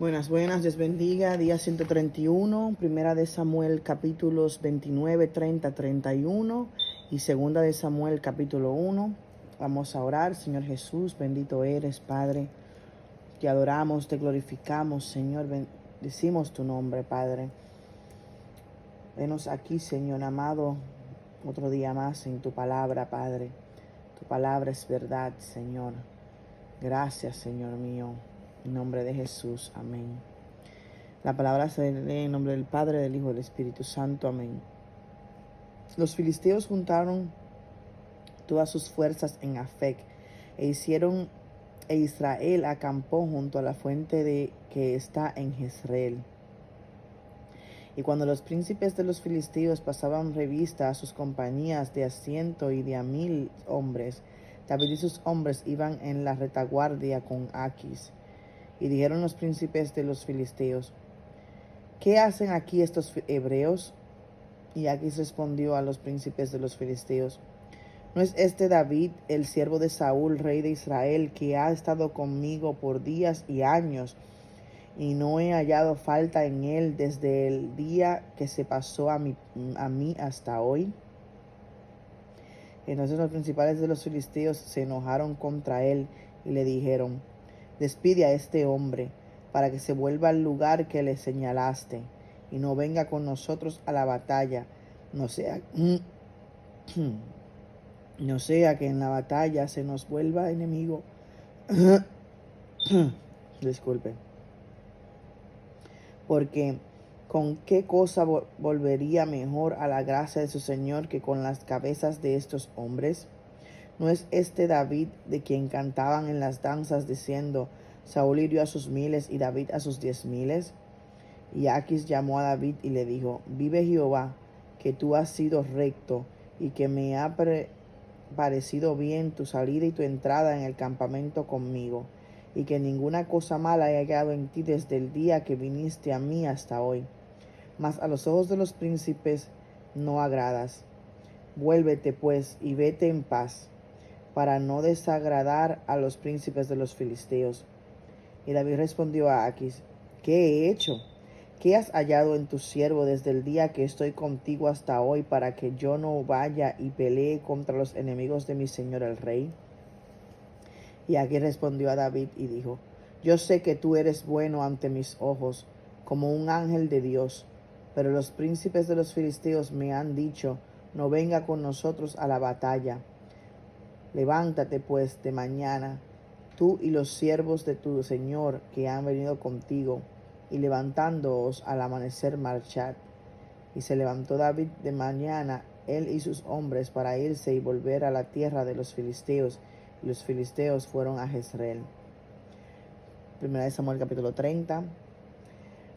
Buenas, buenas, Dios bendiga. Día 131, Primera de Samuel capítulos 29, 30, 31 y Segunda de Samuel capítulo 1. Vamos a orar. Señor Jesús, bendito eres, Padre. Te adoramos, te glorificamos, Señor. Bendecimos tu nombre, Padre. Venos aquí, Señor amado, otro día más en tu palabra, Padre. Tu palabra es verdad, Señor. Gracias, Señor mío. En nombre de Jesús, amén. La palabra se lee en nombre del Padre, del Hijo y del Espíritu Santo, amén. Los filisteos juntaron todas sus fuerzas en Afec e Israel acampó junto a la fuente que está en Jezreel. Y cuando los príncipes de los filisteos pasaban revista a sus compañías de a 100 y de a 1000 hombres, David y sus hombres iban en la retaguardia con Aquis. Y dijeron los príncipes de los filisteos: ¿qué hacen aquí estos hebreos? Y Aquis respondió a los príncipes de los filisteos: ¿no es este David, el siervo de Saúl, rey de Israel, que ha estado conmigo por días y años, y no he hallado falta en él desde el día que se pasó a mí hasta hoy? Entonces los principales de los filisteos se enojaron contra él y le dijeron: despide a este hombre, para que se vuelva al lugar que le señalaste, y no venga con nosotros a la batalla, no sea que en la batalla se nos vuelva enemigo. Disculpe. Porque ¿con qué cosa volvería mejor a la gracia de su Señor que con las cabezas de estos hombres? ¿No es este David de quien cantaban en las danzas diciendo: Saúl hirió a sus 1000 y David a sus 10,000? Y Aquis llamó a David y le dijo: vive Jehová, que tú has sido recto, y que me ha parecido bien tu salida y tu entrada en el campamento conmigo, y que ninguna cosa mala he hallado en ti desde el día que viniste a mí hasta hoy. Mas a los ojos de los príncipes no agradas. Vuélvete pues y vete en paz, para no desagradar a los príncipes de los filisteos. Y David respondió a Aquis: ¿qué he hecho? ¿Qué has hallado en tu siervo desde el día que estoy contigo hasta hoy, para que yo no vaya y pelee contra los enemigos de mi señor el rey? Y Aquis respondió a David y dijo: yo sé que tú eres bueno ante mis ojos, como un ángel de Dios. Pero los príncipes de los filisteos me han dicho: no venga con nosotros a la batalla. Levántate pues de mañana, tú y los siervos de tu señor que han venido contigo, y levantándoos al amanecer marchad. Y se levantó David de mañana, él y sus hombres, para irse y volver a la tierra de los filisteos, y los filisteos fueron a Jezreel. Primera de Samuel capítulo 30.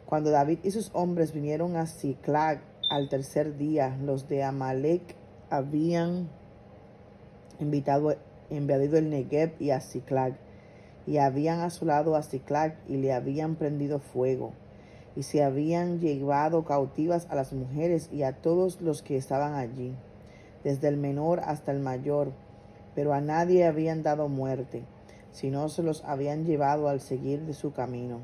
Cuando David y sus hombres vinieron a Siclag al tercer día, los de Amalec habían invadido el Negev y a Siclag, y habían asolado a Siclag y le habían prendido fuego, y se habían llevado cautivas a las mujeres y a todos los que estaban allí, desde el menor hasta el mayor, pero a nadie habían dado muerte, sino se los habían llevado al seguir de su camino.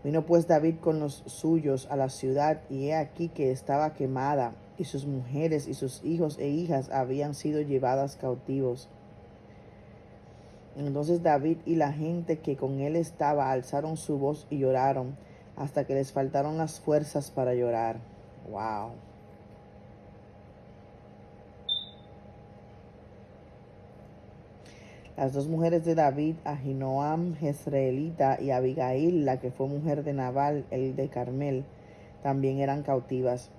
Vino pues David con los suyos a la ciudad, y he aquí que estaba quemada, y sus mujeres y sus hijos e hijas habían sido llevadas cautivos. Entonces David y la gente que con él estaba alzaron su voz y lloraron, hasta que les faltaron las fuerzas para llorar. Wow. Las dos mujeres de David, Ahinoam jezreelita y Abigail, la que fue mujer de Nabal, el de Carmel, también eran cautivas.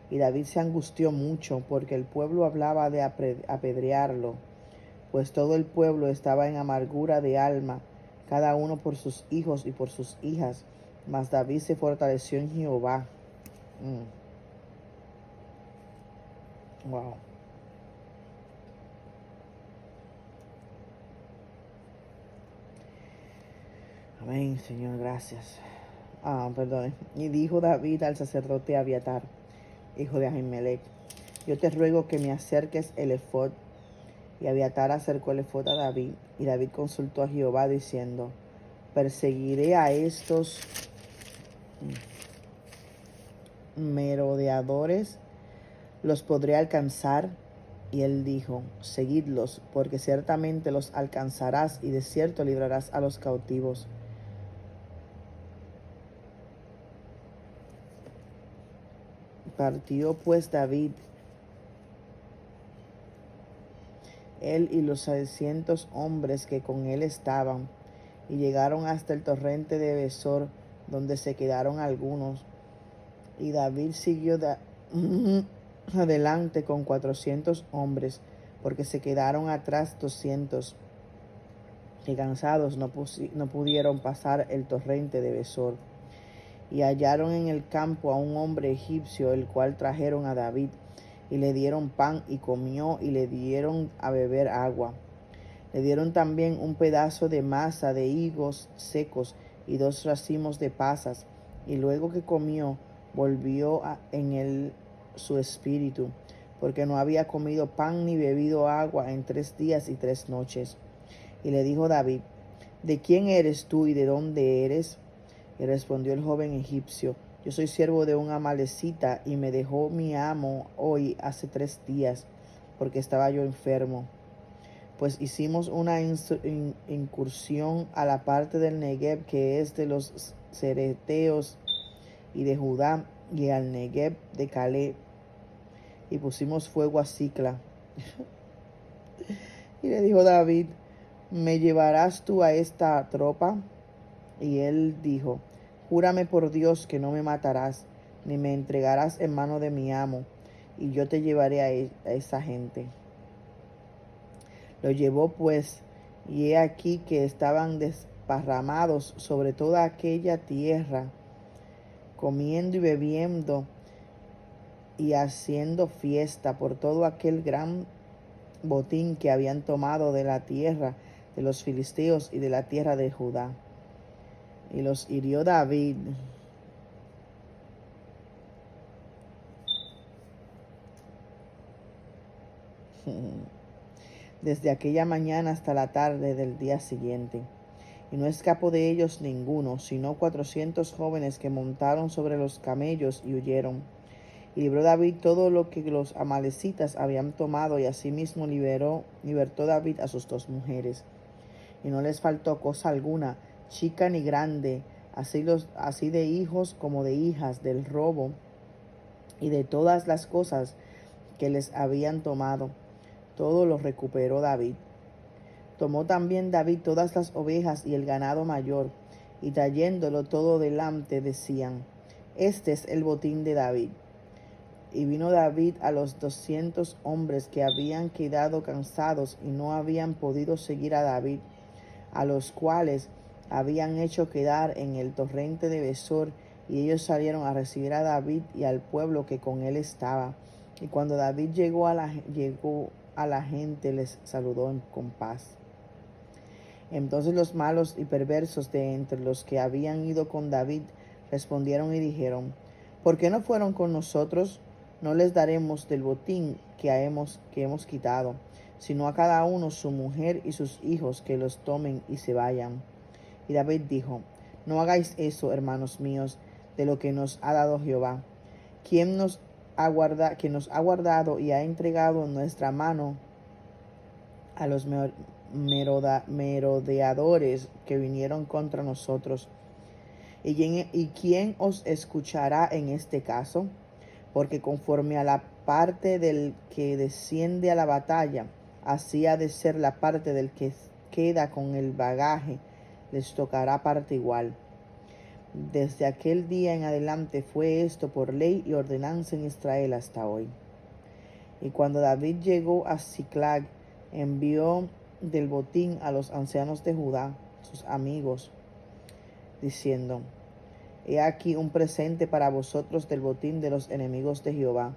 Y David se angustió mucho, porque el pueblo hablaba de apedrearlo, pues todo el pueblo estaba en amargura de alma, cada uno por sus hijos y por sus hijas. Mas David se fortaleció en Jehová. Wow. Amén, Señor, gracias. Perdón. Y dijo David al sacerdote Abiatar, hijo de Ahimelech: yo te ruego que me acerques el efod. Y Abiatar acercó el efod a David, y David consultó a Jehová diciendo: perseguiré a estos merodeadores, los podré alcanzar. Y él dijo: seguidlos, porque ciertamente los alcanzarás, y de cierto librarás a los cautivos. Partió pues David, él y los 600 hombres que con él estaban, y llegaron hasta el torrente de Besor, donde se quedaron algunos. Y David siguió adelante con 400 hombres, porque se quedaron atrás 200, que cansados no pudieron pasar el torrente de Besor. Y hallaron en el campo a un hombre egipcio, el cual trajeron a David, y le dieron pan y comió, y le dieron a beber agua. Le dieron también un pedazo de masa de higos secos y 2 racimos de pasas, y luego que comió, volvió en él su espíritu, porque no había comido pan ni bebido agua en 3 días y 3 noches. Y le dijo David: ¿de quién eres tú y de dónde eres? Y respondió el joven egipcio: yo soy siervo de un amalecita, y me dejó mi amo hoy hace 3 días, porque estaba yo enfermo. Pues hicimos una incursión a la parte del Negev, que es de los cereteos y de Judá, y al Negev de Caleb, y pusimos fuego a Sicla. Y le dijo David: ¿me llevarás tú a esta tropa? Y él dijo: júrame por Dios que no me matarás, ni me entregarás en mano de mi amo, y yo te llevaré a esa gente. Lo llevó pues, y he aquí que estaban desparramados sobre toda aquella tierra, comiendo y bebiendo y haciendo fiesta por todo aquel gran botín que habían tomado de la tierra de los filisteos y de la tierra de Judá. Y los hirió David desde aquella mañana hasta la tarde del día siguiente. Y no escapó de ellos ninguno, sino 400 jóvenes que montaron sobre los camellos y huyeron. Y libró David todo lo que los amalecitas habían tomado, y asimismo libertó David a sus 2 mujeres. Y no les faltó cosa alguna, chica ni grande, así de hijos como de hijas, del robo y de todas las cosas que les habían tomado. Todo lo recuperó David. Tomó también David todas las ovejas y el ganado mayor, y trayéndolo todo delante decían: este es el botín de David. Y vino David a los 200 hombres que habían quedado cansados y no habían podido seguir a David, a los cuales habían hecho quedar en el torrente de Besor, y ellos salieron a recibir a David y al pueblo que con él estaba. Y cuando David llegó a la gente, les saludó con paz. Entonces los malos y perversos de entre los que habían ido con David respondieron y dijeron: ¿por qué no fueron con nosotros? No les daremos del botín que hemos quitado, sino a cada uno su mujer y sus hijos, que los tomen y se vayan. Y David dijo: no hagáis eso, hermanos míos, de lo que nos ha dado Jehová, quien nos ha guardado y ha entregado en nuestra mano a los merodeadores que vinieron contra nosotros. ¿Y quién os escuchará en este caso? Porque conforme a la parte del que desciende a la batalla, así ha de ser la parte del que queda con el bagaje, les tocará parte igual. Desde aquel día en adelante fue esto por ley y ordenanza en Israel hasta hoy. Y cuando David llegó a Siclag, envió del botín a los ancianos de Judá, sus amigos, diciendo: he aquí un presente para vosotros del botín de los enemigos de Jehová.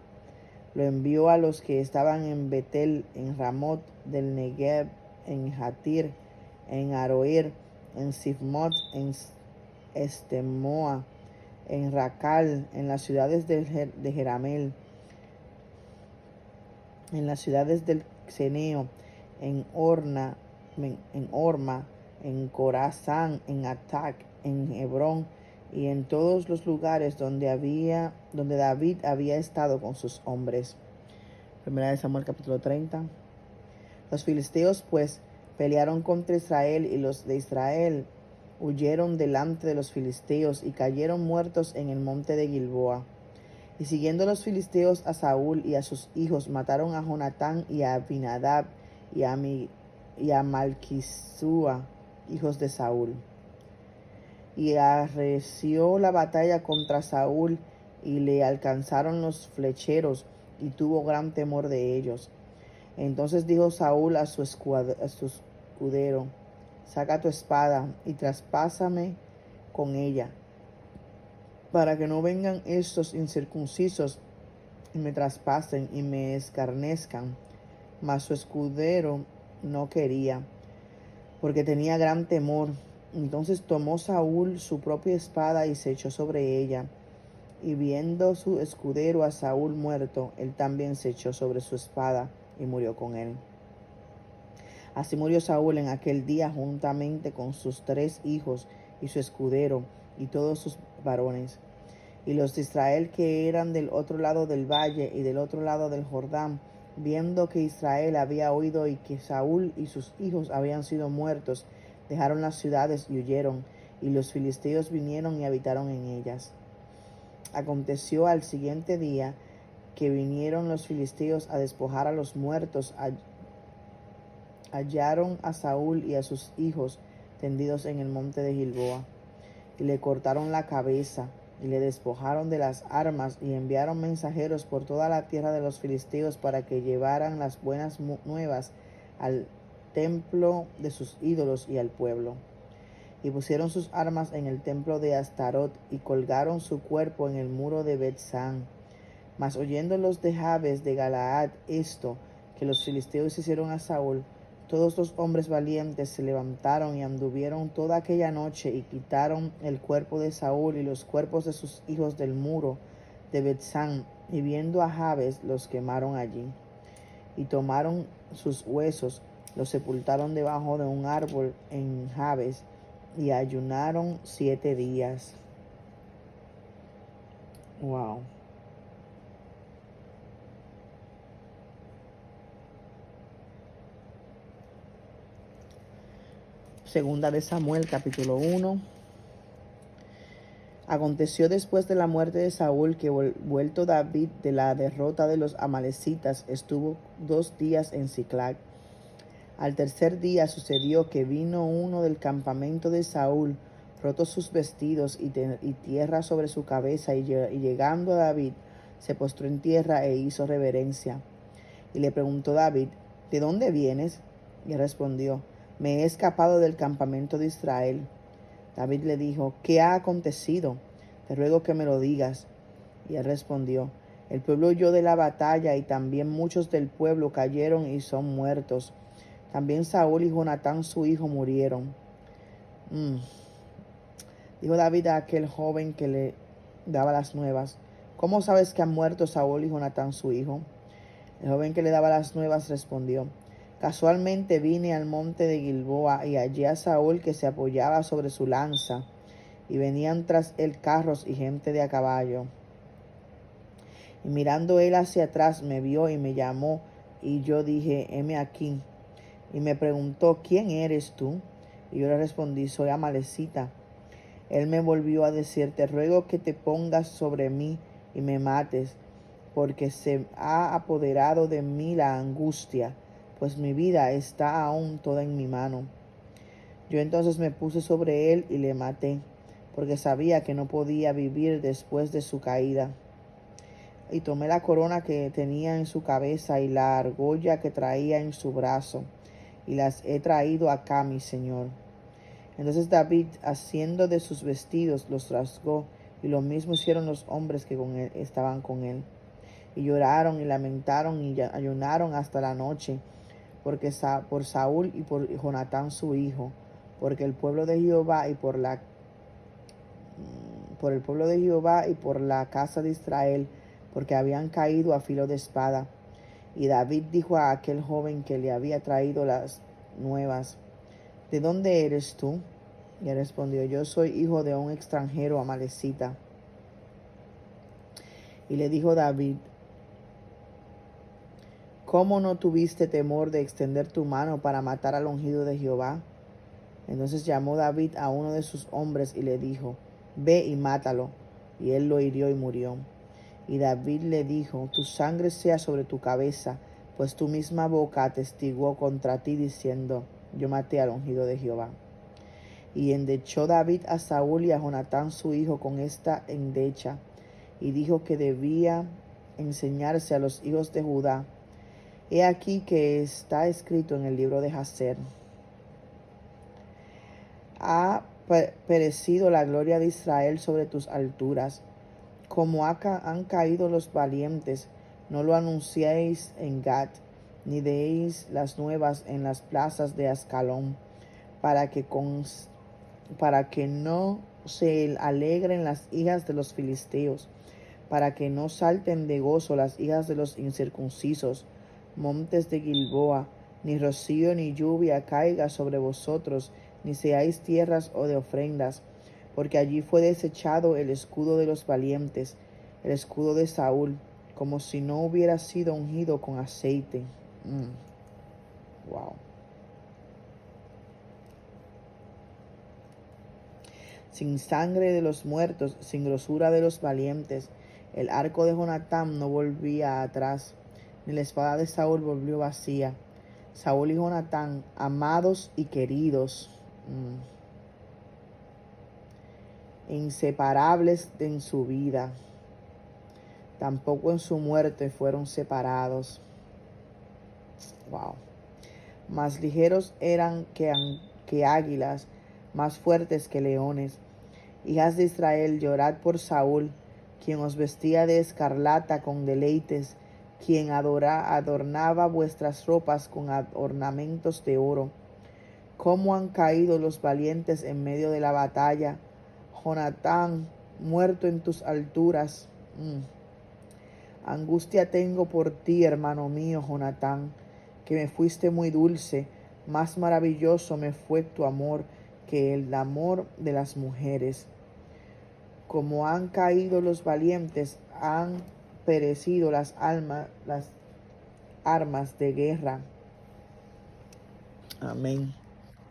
Lo envió a los que estaban en Betel, en Ramot del Negev, en Jatir, en Aroer, en Sifmot, en Estemoa, en Racal, en las ciudades de Jeramel, en las ciudades del Ceneo, en Orma, en Corazán, en Atac, en Hebrón y en todos los lugares donde David había estado con sus hombres. Primera de Samuel capítulo 30. Los filisteos pues pelearon contra Israel, y los de Israel huyeron delante de los filisteos y cayeron muertos en el monte de Gilboa. Y siguiendo los filisteos a Saúl y a sus hijos, mataron a Jonatán y a Abinadab y a Malquisúa, hijos de Saúl. Y arreció la batalla contra Saúl, y le alcanzaron los flecheros, y tuvo gran temor de ellos. Entonces dijo Saúl a su escudero: saca tu espada y traspásame con ella, para que no vengan estos incircuncisos y me traspasen y me escarnezcan. Mas su escudero no quería, porque tenía gran temor. Entonces tomó Saúl su propia espada y se echó sobre ella. Y viendo su escudero a Saúl muerto, él también se echó sobre su espada y murió con él. Así murió Saúl en aquel día juntamente con sus 3 hijos y su escudero y todos sus varones. Y los de Israel que eran del otro lado del valle y del otro lado del Jordán, viendo que Israel había huido y que Saúl y sus hijos habían sido muertos, dejaron las ciudades y huyeron, y los filisteos vinieron y habitaron en ellas. Aconteció al siguiente día que vinieron los filisteos a despojar a los muertos, hallaron a Saúl y a sus hijos tendidos en el monte de Gilboa, y le cortaron la cabeza, y le despojaron de las armas, y enviaron mensajeros por toda la tierra de los filisteos para que llevaran las buenas nuevas al templo de sus ídolos y al pueblo. Y pusieron sus armas en el templo de Astarot, y colgaron su cuerpo en el muro de Bet-san. Mas oyendo los de Jabes de Galaad esto, que los filisteos hicieron a Saúl, todos los hombres valientes se levantaron y anduvieron toda aquella noche, y quitaron el cuerpo de Saúl y los cuerpos de sus hijos del muro de Bet-san, y viendo a Jabes los quemaron allí. Y tomaron sus huesos, los sepultaron debajo de un árbol en Jabes, y ayunaron 7 días. Wow. Segunda de Samuel, capítulo 1. Aconteció después de la muerte de Saúl que, vuelto David de la derrota de los amalecitas, estuvo 2 días en Siclag. Al tercer día sucedió que vino uno del campamento de Saúl, roto sus vestidos y tierra sobre su cabeza, y llegando a David, se postró en tierra e hizo reverencia. Y le preguntó David: ¿de dónde vienes? Y respondió: me he escapado del campamento de Israel. David le dijo: ¿qué ha acontecido? Te ruego que me lo digas. Y él respondió: el pueblo huyó de la batalla, y también muchos del pueblo cayeron y son muertos. También Saúl y Jonatán su hijo murieron. Dijo David a aquel joven que le daba las nuevas: ¿cómo sabes que han muerto Saúl y Jonatán su hijo? El joven que le daba las nuevas respondió: casualmente vine al monte de Gilboa, y hallé a Saúl que se apoyaba sobre su lanza, y venían tras él carros y gente de a caballo. Y mirando él hacia atrás me vio y me llamó, y yo dije: heme aquí. Y me preguntó: ¿quién eres tú? Y yo le respondí: soy amalecita. Él me volvió a decir: te ruego que te pongas sobre mí y me mates, porque se ha apoderado de mí la angustia, pues mi vida está aún toda en mi mano. Yo entonces me puse sobre él y le maté, porque sabía que no podía vivir después de su caída. Y tomé la corona que tenía en su cabeza y la argolla que traía en su brazo, y las he traído acá, mi señor. Entonces David, haciendo de sus vestidos, los rasgó, y lo mismo hicieron los hombres que con él estaban con él. Y lloraron y lamentaron y ayunaron hasta la noche, por Saúl y por Jonatán su hijo, porque el pueblo de Jehová y por el pueblo de Jehová y por la casa de Israel, porque habían caído a filo de espada. Y David dijo a aquel joven que le había traído las nuevas: ¿de dónde eres tú? Y él respondió, yo soy hijo de un extranjero amalecita. Y le dijo David, ¿cómo no tuviste temor de extender tu mano para matar al ungido de Jehová? Entonces llamó David a uno de sus hombres y le dijo, ve y mátalo. Y él lo hirió y murió. Y David le dijo, tu sangre sea sobre tu cabeza, pues tu misma boca atestiguó contra ti diciendo, yo maté al ungido de Jehová. Y endechó David a Saúl y a Jonatán su hijo con esta endecha, y dijo que debía enseñarse a los hijos de Judá. He aquí que está escrito en el libro de Jaser. Ha perecido la gloria de Israel sobre tus alturas. Como han caído los valientes, no lo anunciéis en Gat, ni deis las nuevas en las plazas de Ascalón, para que no se alegren las hijas de los filisteos, para que no salten de gozo las hijas de los incircuncisos, montes de Gilboa, ni rocío ni lluvia caiga sobre vosotros, ni seáis tierras o de ofrendas, porque allí fue desechado el escudo de los valientes, el escudo de Saúl, como si no hubiera sido ungido con aceite. Wow. Sin sangre de los muertos, sin grosura de los valientes, el arco de Jonatán no volvía atrás, ni la espada de Saúl volvió vacía. Saúl y Jonatán, amados y queridos, inseparables en su vida, tampoco en su muerte fueron separados. Wow. Más ligeros eran que águilas, más fuertes que leones. Hijas de Israel, llorad por Saúl, quien os vestía de escarlata con deleites, quien adornaba vuestras ropas con ornamentos de oro. Cómo han caído los valientes en medio de la batalla. Jonatán, muerto en tus alturas. Angustia tengo por ti, hermano mío, Jonatán, que me fuiste muy dulce. Más maravilloso me fue tu amor que el amor de las mujeres. Como han caído los valientes, han perecido las armas de guerra. Amén.